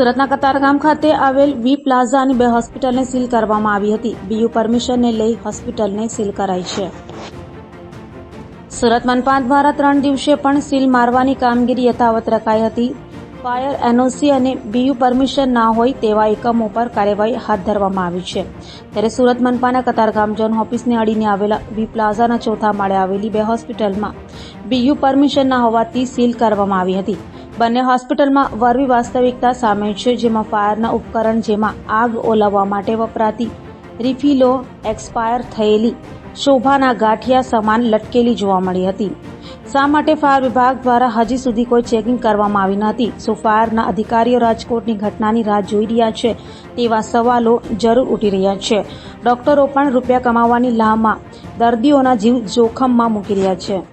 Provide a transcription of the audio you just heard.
સુરતના કતારગામ ખાતે આવેલ વી પ્લાઝા અને 2 હોસ્પિટલને સીલ કરવામાં આવી હતી। બીયુ પરમિશનને લઈ હોસ્પિટલને સીલ કરાઈ છે। સુરત મનપા દ્વારા 3 દિવસે પણ સીલ મારવાની કામગીરી યથાવત રખાઈ હતી। ફાયર એનઓસી અને બીયુ પરમિશન ના હોય તેવા એકમો પર કાર્યવાહી હાથ ધરવામાં આવી છે। ત્યારે સુરત મનપાના કતારગામ ઝોન ઓફિસને અડીને આવેલા વી પ્લાઝાના ચોથા માળે આવેલી 2 હોસ્પિટલમાં બીયુ પરમિશન ના હોવાથી સીલ કરવામાં આવી હતી। બંને હોસ્પિટલમાં વરવી વાસ્તવિકતા સામે છે, જેમાં ફાયરના ઉપકરણ, જેમાં આગ ઓલવવા માટે વપરાતી રિફિલો એક્સપાયર થયેલી શોભાના ગાંઠિયા સમાન લટકેલી જોવા મળી હતી। શા માટે ફાયર વિભાગ દ્વારા હજી સુધી કોઈ ચેકિંગ કરવામાં આવી નથી? શું ફાયરના અધિકારીઓ રાજકોટની ઘટનાની રાહ જોઈ રહ્યા છે? તેવા સવાલો જરૂર ઉઠી રહ્યા છે। ડોક્ટરો પણ રૂપિયા કમાવાની લાહમાં દર્દીઓના જીવ જોખમમાં મૂકી રહ્યા છે।